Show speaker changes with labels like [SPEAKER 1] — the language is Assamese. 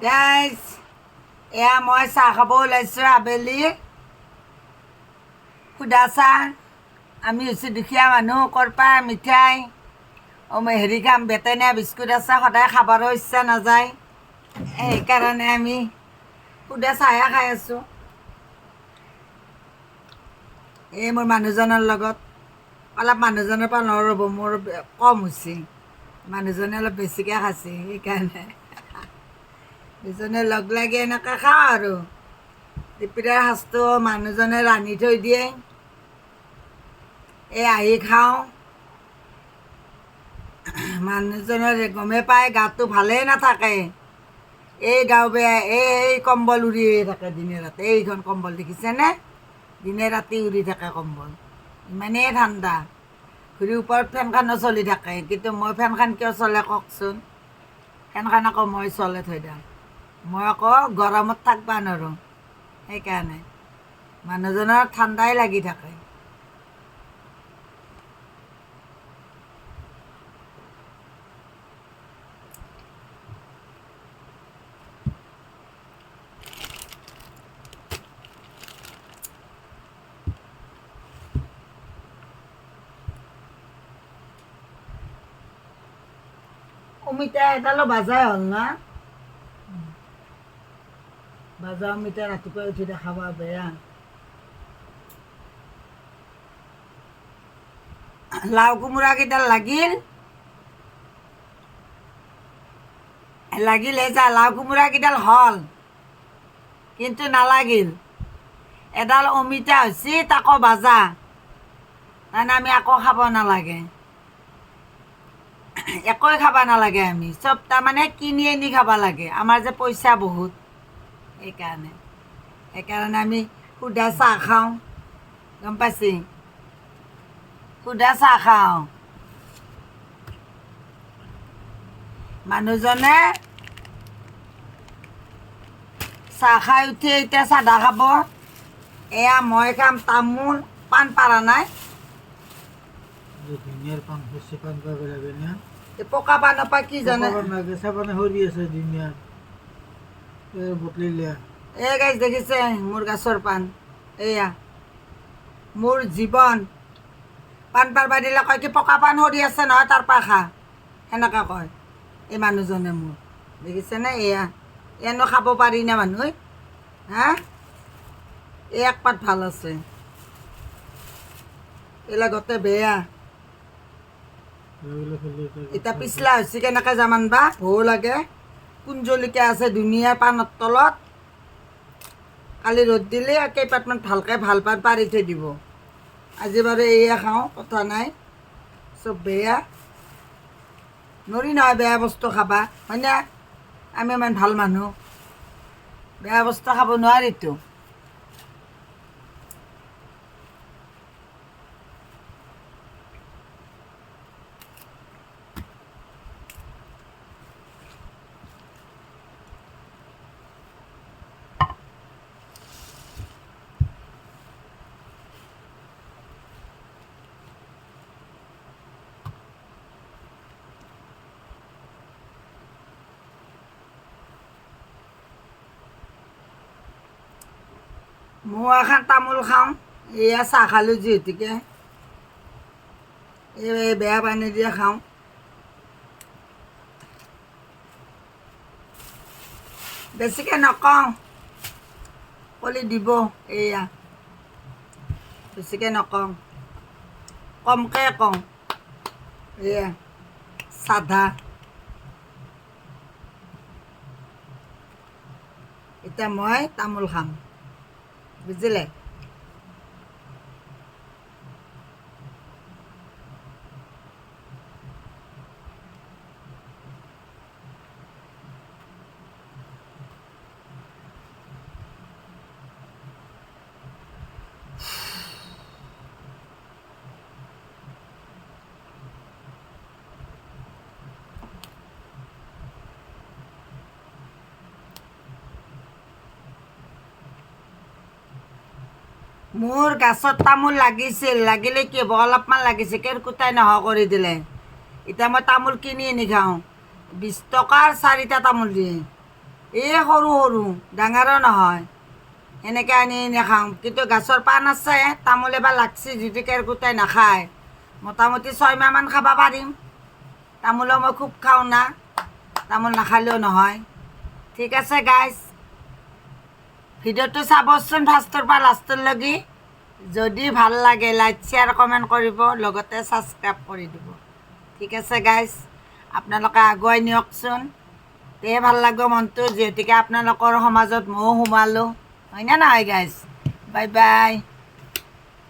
[SPEAKER 1] গাইজ এয়া মই চাহ খাব ওলাইছোঁ আবেলি সুদা চাহ। আমি হৈছোঁ দুখীয়া মানুহ, কৰপা মিঠাই মই হেৰি খাম, বেটেনীয়া বিস্কুট আছে, সদায় খাবাৰো ইচ্ছা নাযায়, সেইকাৰণে আমি সুদা চাহে খাই আছোঁ এই মোৰ মানুহজনৰ লগত। অলপ মানুহজনৰ পৰা নৰ'ব, মোৰ কম হৈছে, মানুহজনে অলপ বেছিকৈ খাইছে, সেইকাৰণে দুজনে লগ লাগি এনেকৈ খাওঁ আৰু। দুপৰীয়াৰ সাঁজটো মানুহজনে ৰান্ধি থৈ দিয়ে, এই আহি খাওঁ। মানুহজনৰ গমেই পায় গাটো ভালেই নাথাকে, এই গাও বেয়া, এই কম্বল উৰিয়ে থাকে দিনে ৰাতি। এইখন কম্বল দেখিছেনে, দিনে ৰাতি উৰি থাকে কম্বল, ইমানেই ঠাণ্ডা। ঘূৰি ওপৰত ফেনখনো চলি থাকে, কিন্তু মই ফেনখন কিয় চলে কওকচোন, ফেনখন আকৌ মই চলাই থৈ দিওঁ, মই আকৌ গৰমত থাকিব নোৱাৰোঁ, সেইকাৰণে মানুহজনৰ ঠাণ্ডাই লাগি থাকে। অমিতা এডালো বাজাই হ'ল না, বাজা অমিতা ৰাতিপুৱা উঠি খাবা বেয়া। লাও কোমোৰা কেইডাল লাগিল যা, লাও কোমোৰা কেইডাল হ'ল কিন্তু নালাগিল। এডাল অমিতা হৈছে তাকো বাজা, তাৰমানে আমি একো খাব নালাগে, একোৱে খাব নালাগে, আমি চব তাৰমানে কিনি আনি খাব লাগে। আমাৰ যে পইচা বহুত, সেইকাৰণে আমি সুদা চাহ খাওঁ, গম পাইছি, সুদা চাহ খাওঁ। মানুহজনে চাহ খাই উঠি এতিয়া চাদা খাব, এয়া মই খাম তামোল, পাণ পাৰা নাই,
[SPEAKER 2] ধুনীয়াৰ পাণ বেছি পাণ পাব লাগে না,
[SPEAKER 1] পকা পাণৰ পৰা কি জানে,
[SPEAKER 2] কেঁচা পাণে সৰি আছে ধুনীয়াৰ, বুটলি লিয়া।
[SPEAKER 1] এই গাছ দেখিছে মোৰ গছৰ পাণ, এয়া মোৰ জীৱন। পাণ পাৰবা দিলে কয় কি পকা পাণ সৰি আছে নহয়, তাৰ পৰা খা, সেনেকৈ কয় এই মানুহজনে মোৰ, দেখিছেনে। এয়ানো খাব পাৰি না মানুহে, হা, এই এক পাত ভাল আছে, এইবিলাক গোটেই বেয়া। এতিয়া পিছলা হৈছে কেনেকৈ যামান বা, ভৌ লাগে, কোন জলকীয়া আছে ধুনীয়া পাণৰ তলত, কালি ৰ'দ দিলে কেইপাতমান ভালকৈ ভাল পাত পাৰি থৈ দিব। আজি বাৰু এয়া খাওঁ, কথা নাই, চব বেয়া, নৰি নহয় বেয়া বস্তু খাবা, হয়নে, আমি ইমান ভাল মানুহ, বেয়া বস্তু খাব নোৱাৰিতো। মই এখন তামোল খাওঁ, এয়া চাহ খালোঁ যিহেতুকে, এই বেয়া পানী দিয়ে খাওঁ। বেছিকৈ নকওঁ, কলি দিব, এয়া বেছিকৈ নকওঁ, কমকৈ কওঁ, এয়া চাধা। এতিয়া মই তামোল খাম, বুজিলে। মোৰ গাছত তামোল লাগিছিল, লাগিলে কি হ'ব, অলপমান লাগিছে, কেৰ্কেটুৱাই নোহোৱা কৰি দিলে। এতিয়া মই তামোল কিনি আনি খাওঁ, 20 টকাৰ 4টা তামোল দিয়ে, এই সৰু সৰু ডাঙৰো নহয় এনেকৈ আনি নাখাওঁ কিন্তু গছৰ পাণ আছে তামোল এবাৰ লাগছি যিটো কেৰকুটাই নাখায় মোটামুটি 6 মাহমান খাব পাৰিম তামোলো মই খুব খাওঁ না তামোল নাখালেও নহয় ঠিক আছে গাইজ ভিডিঅ'টো চাবচোন ফাৰ্ষ্টৰ পৰা লাষ্টলৈকে যদি ভাল লাগে লাইক শ্বেয়াৰ কমেণ্ট কৰিব লগতে ছাবস্ক্ৰাইব কৰি দিব ঠিক আছে গাইজ আপোনালোকে আগুৱাই নিয়কচোন তেহে ভাল লাগিব মনটো যিহেতুকে আপোনালোকৰ সমাজত ময়ো সোমালোঁ হয় না নহয় গাইজ বাই বাই